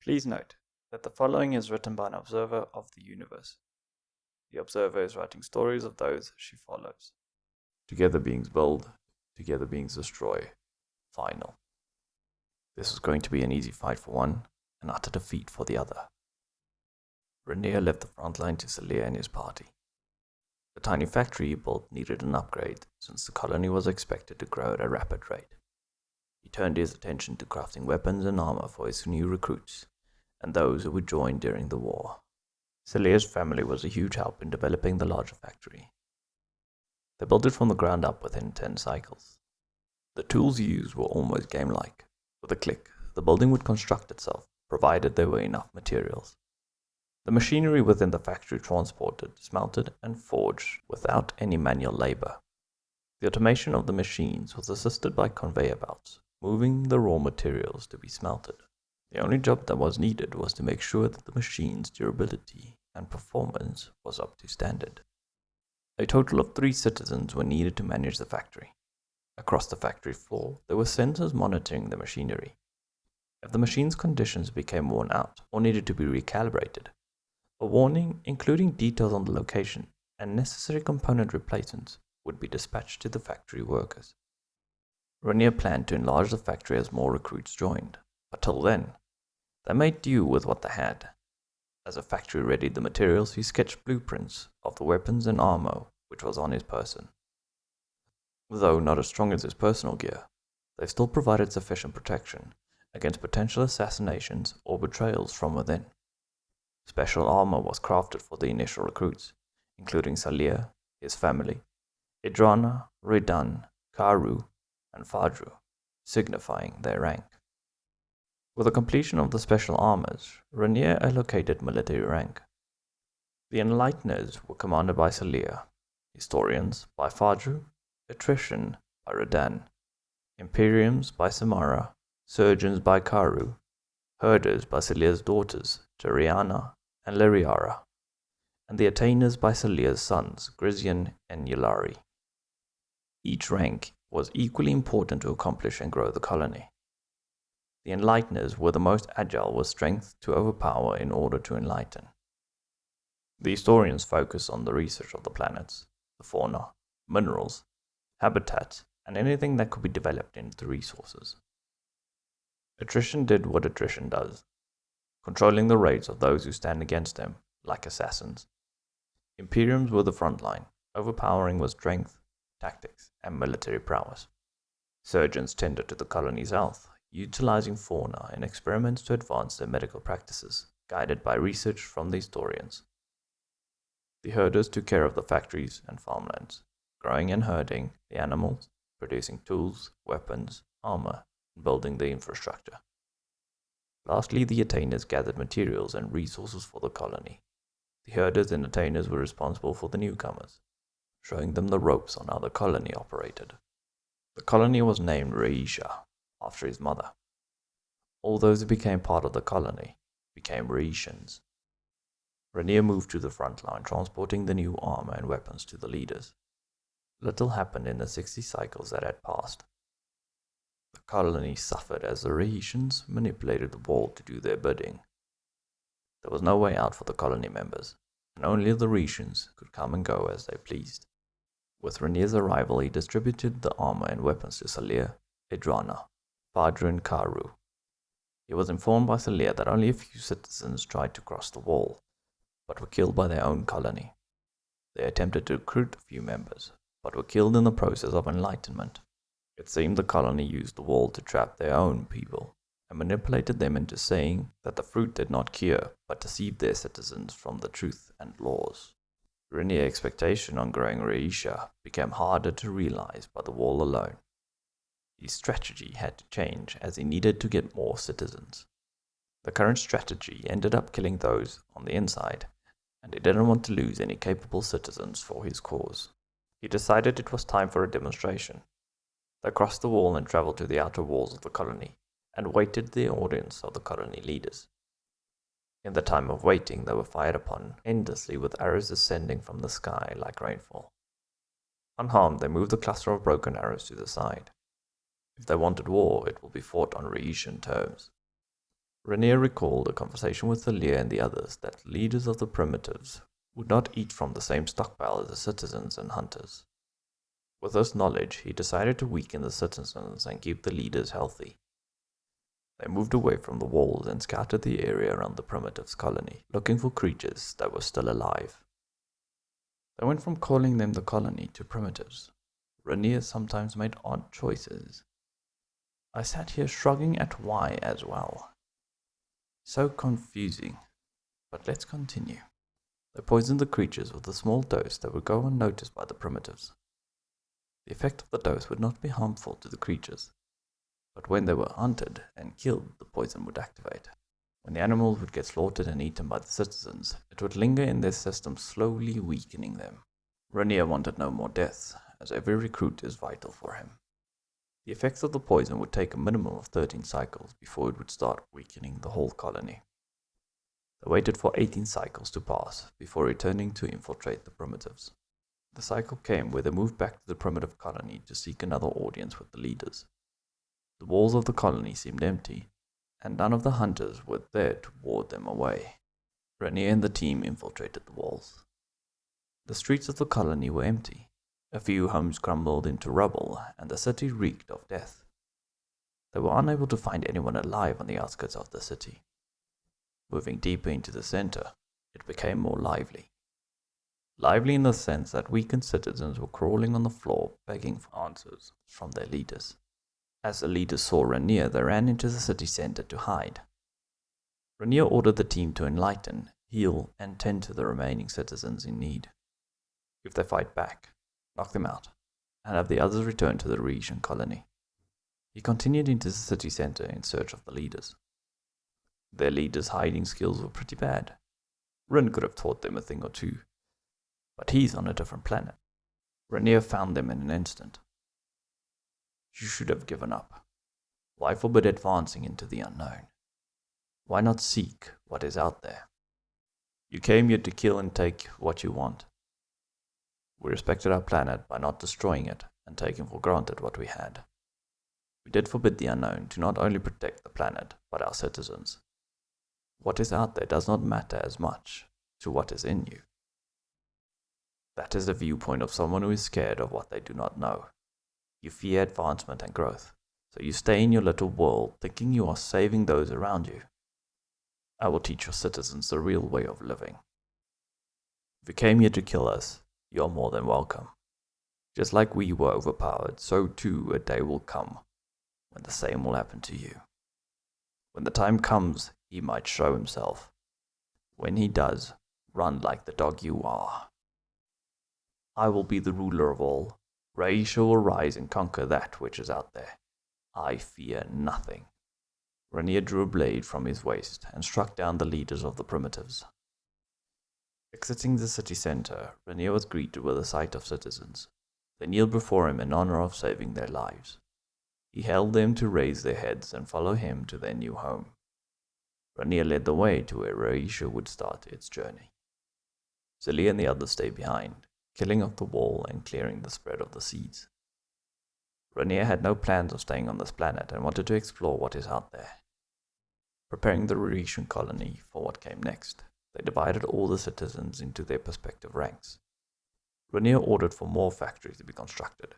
Please note that the following is written by an observer of the universe. The observer is writing stories of those she follows. Together beings build, together beings destroy. Final. This was going to be an easy fight for one, and utter defeat for the other. Rainier left the front line to Celia and his party. The tiny factory he built needed an upgrade since the colony was expected to grow at a rapid rate. He turned his attention to crafting weapons and armor for his new recruits and those who would join during the war. Celia's family was a huge help in developing the larger factory. They built it from the ground up within 10 cycles. The tools used were almost game-like. With a click, the building would construct itself, provided there were enough materials. The machinery within the factory transported, smelted, and forged without any manual labor. The automation of the machines was assisted by conveyor belts, moving the raw materials to be smelted. The only job that was needed was to make sure that the machine's durability and performance was up to standard. A total of 3 citizens were needed to manage the factory. Across the factory floor, there were sensors monitoring the machinery. If the machine's conditions became worn out or needed to be recalibrated, a warning, including details on the location and necessary component replacements, would be dispatched to the factory workers. Rainier planned to enlarge the factory as more recruits joined, but till then, they made do with what they had. As the factory readied the materials, he sketched blueprints of the weapons and armor which was on his person. Though not as strong as his personal gear, they still provided sufficient protection against potential assassinations or betrayals from within. Special armor was crafted for the initial recruits, including Celia, his family, Idrana, Redan, Karu, and Fadru, signifying their rank. With the completion of the special armors, Rainier allocated military rank. The Enlighteners were commanded by Celia, Historians by Fadru, Attrition by Redan, Imperiums by Samara, Surgeons by Karu, Herders by Celia's daughters, Jeriana and Leriara, and the Attainers by Celia's sons, Grizian and Yulari. Each rank was equally important to accomplish and grow the colony. The Enlighteners were the most agile with strength to overpower in order to enlighten. The Historians focused on the research of the planets, the fauna, minerals, habitat, and anything that could be developed into resources. Attrition did what attrition does, controlling the raids of those who stand against them, like assassins. Imperiums were the front line, overpowering with strength, tactics, and military prowess. Surgeons tended to the colony's health, utilizing fauna in experiments to advance their medical practices, guided by research from the historians. The herders took care of the factories and farmlands, growing and herding the animals, producing tools, weapons, armor, and building the infrastructure. Lastly, the attainers gathered materials and resources for the colony. The herders and attainers were responsible for the newcomers, showing them the ropes on how the colony operated. The colony was named Reisha, after his mother. All those who became part of the colony became Reishans. Rainier moved to the front line, transporting the new armor and weapons to the leaders. Little happened in the 60 cycles that had passed. The colony suffered as the Reishans manipulated the wall to do their bidding. There was no way out for the colony members, and only the Reishans could come and go as they pleased. With Rainier's arrival, he distributed the armor and weapons to Celia, Idrana, Fadru, and Karu. He was informed by Celia that only a few citizens tried to cross the wall, but were killed by their own colony. They attempted to recruit a few members, but were killed in the process of enlightenment. It seemed the colony used the wall to trap their own people, and manipulated them into saying that the fruit did not cure, but deceived their citizens from the truth and laws. Rainier's expectation on growing Reisha became harder to realize by the wall alone. His strategy had to change as he needed to get more citizens. The current strategy ended up killing those on the inside, and he didn't want to lose any capable citizens for his cause. He decided it was time for a demonstration. They crossed the wall and traveled to the outer walls of the colony, and waited the audience of the colony leaders. In the time of waiting, they were fired upon endlessly with arrows descending from the sky like rainfall. Unharmed, they moved the cluster of broken arrows to the side. If they wanted war, it will be fought on Reishan terms. Rainier recalled a conversation with Thalia and the others that leaders of the primitives would not eat from the same stockpile as the citizens and hunters. With this knowledge, he decided to weaken the citizens and keep the leaders healthy. They moved away from the walls and scouted the area around the primitives' colony, looking for creatures that were still alive. They went from calling them the colony to primitives. Rainier sometimes made odd choices. I sat here shrugging at why as well. So confusing, but let's continue. They poisoned the creatures with a small dose that would go unnoticed by the primitives. The effect of the dose would not be harmful to the creatures, but when they were hunted and killed, the poison would activate. When the animals would get slaughtered and eaten by the citizens, it would linger in their systems, slowly weakening them. Rainier wanted no more deaths, as every recruit is vital for him. The effects of the poison would take a minimum of 13 cycles before it would start weakening the whole colony. They waited for 18 cycles to pass before returning to infiltrate the primitives. The cycle came where they moved back to the primitive colony to seek another audience with the leaders. The walls of the colony seemed empty, and none of the hunters were there to ward them away. Rainier and the team infiltrated the walls. The streets of the colony were empty. A few homes crumbled into rubble, and the city reeked of death. They were unable to find anyone alive on the outskirts of the city. Moving deeper into the center, it became more lively. Lively in the sense that weakened citizens were crawling on the floor, begging for answers from their leaders. As the leaders saw Rainier, they ran into the city center to hide. Rainier ordered the team to enlighten, heal, and tend to the remaining citizens in need. If they fight back, knock them out, and have the others return to the Rhaetian colony. He continued into the city center in search of the leaders. Their leaders' hiding skills were pretty bad. Rin could have taught them a thing or two, but he's on a different planet. Rainier found them in an instant. You should have given up. Why forbid advancing into the unknown? Why not seek what is out there? You came here to kill and take what you want. We respected our planet by not destroying it and taking for granted what we had. We did forbid the unknown to not only protect the planet, but our citizens. What is out there does not matter as much to what is in you. That is the viewpoint of someone who is scared of what they do not know. You fear advancement and growth, so you stay in your little world thinking you are saving those around you. I will teach your citizens the real way of living. If you came here to kill us, you are more than welcome. Just like we were overpowered, so too a day will come when the same will happen to you. When the time comes, he might show himself. When he does, run like the dog you are. I will be the ruler of all. Rhaetia will rise and conquer that which is out there. I fear nothing. Rainier drew a blade from his waist and struck down the leaders of the primitives. Exiting the city center, Rainier was greeted with a sight of citizens. They kneeled before him in honor of saving their lives. He held them to raise their heads and follow him to their new home. Rainier led the way to where Rhaetia would start its journey. Zelia and the others stayed behind, killing off the wall and clearing the spread of the seeds. Rainier had no plans of staying on this planet and wanted to explore what is out there. Preparing the Rhaetian colony for what came next, they divided all the citizens into their respective ranks. Rainier ordered for more factories to be constructed.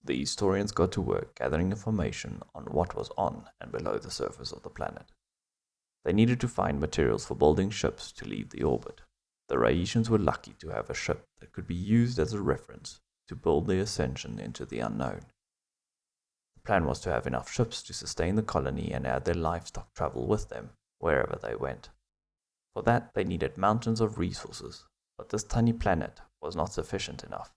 The historians got to work gathering information on what was on and below the surface of the planet. They needed to find materials for building ships to leave the orbit. The Rhaetians were lucky to have a ship that could be used as a reference to build their ascension into the unknown. The plan was to have enough ships to sustain the colony and have their livestock travel with them wherever they went. For that, they needed mountains of resources, but this tiny planet was not sufficient enough.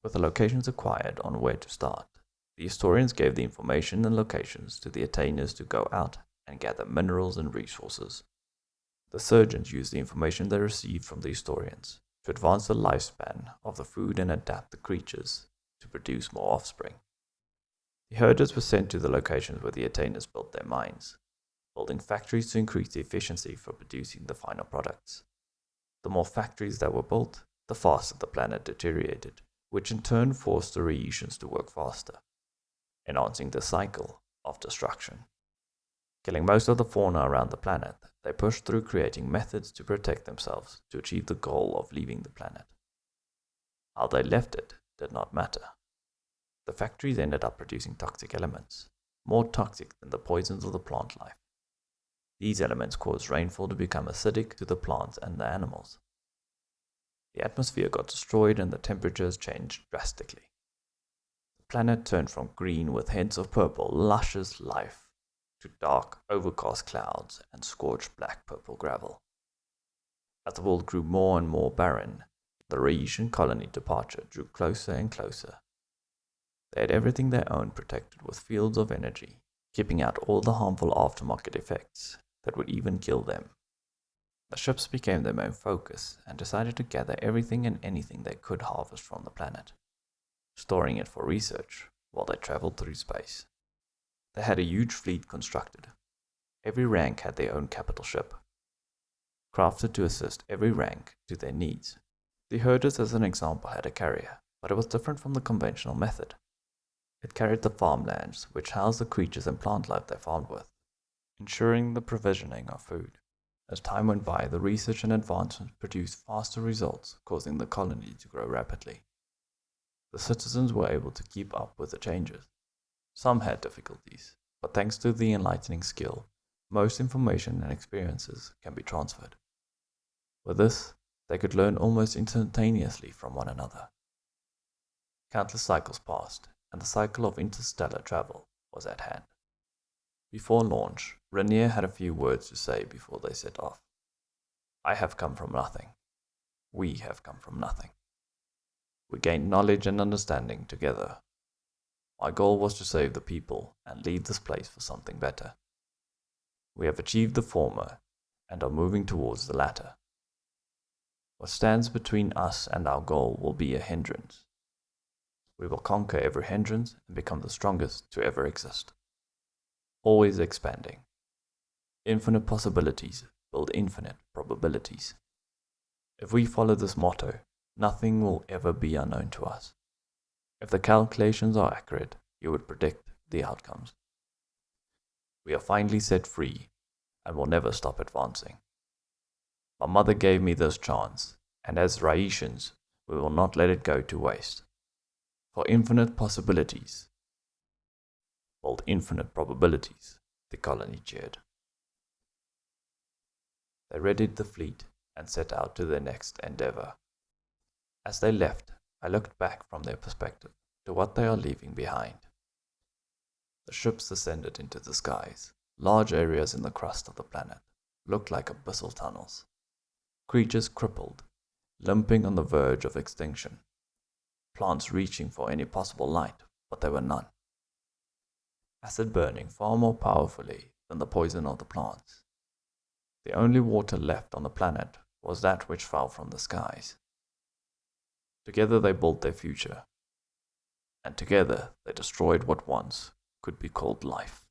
With the locations acquired on where to start, the historians gave the information and locations to the attainers to go out and gather minerals and resources. The surgeons used the information they received from the historians to advance the lifespan of the food and adapt the creatures to produce more offspring. The herders were sent to the locations where the attainers built their mines, building factories to increase the efficiency for producing the final products. The more factories that were built, the faster the planet deteriorated, which in turn forced the Rhaetians to work faster, enhancing the cycle of destruction. Killing most of the fauna around the planet, they pushed through creating methods to protect themselves to achieve the goal of leaving the planet. How they left it did not matter. The factories ended up producing toxic elements, more toxic than the poisons of the plant life. These elements caused rainfall to become acidic to the plants and the animals. The atmosphere got destroyed and the temperatures changed drastically. The planet turned from green with hints of purple, luscious life, to dark, overcast clouds and scorched black-purple gravel. As the world grew more and more barren, the Rhaetian colony departure drew closer and closer. They had everything they owned protected with fields of energy, keeping out all the harmful aftermarket effects that would even kill them. The ships became their main focus and decided to gather everything and anything they could harvest from the planet, storing it for research while they traveled through space. They had a huge fleet constructed. Every rank had their own capital ship, crafted to assist every rank to their needs. The herders, as an example, had a carrier, but it was different from the conventional method. It carried the farmlands, which housed the creatures and plant life they farmed with, ensuring the provisioning of food. As time went by, the research and advancement produced faster results, causing the colony to grow rapidly. The citizens were able to keep up with the changes. Some had difficulties, but thanks to the enlightening skill, most information and experiences can be transferred. With this, they could learn almost instantaneously from one another. Countless cycles passed, and the cycle of interstellar travel was at hand. Before launch, Rainier had a few words to say before they set off. I have come from nothing. We have come from nothing. We gained knowledge and understanding together. My goal was to save the people and leave this place for something better. We have achieved the former and are moving towards the latter. What stands between us and our goal will be a hindrance. We will conquer every hindrance and become the strongest to ever exist. Always expanding. Infinite possibilities build infinite probabilities. If we follow this motto, nothing will ever be unknown to us. If the calculations are accurate, you would predict the outcomes. We are finally set free and will never stop advancing. My mother gave me this chance, and as Rhaetians, we will not let it go to waste. For infinite possibilities build infinite probabilities, the colony cheered. They readied the fleet and set out to their next endeavor. As they left, I looked back from their perspective to what they are leaving behind. The ships ascended into the skies. Large areas in the crust of the planet looked like abyssal tunnels. Creatures crippled, limping on the verge of extinction. Plants reaching for any possible light, but there were none. Acid burning far more powerfully than the poison of the plants. The only water left on the planet was that which fell from the skies. Together they built their future, and together they destroyed what once could be called life.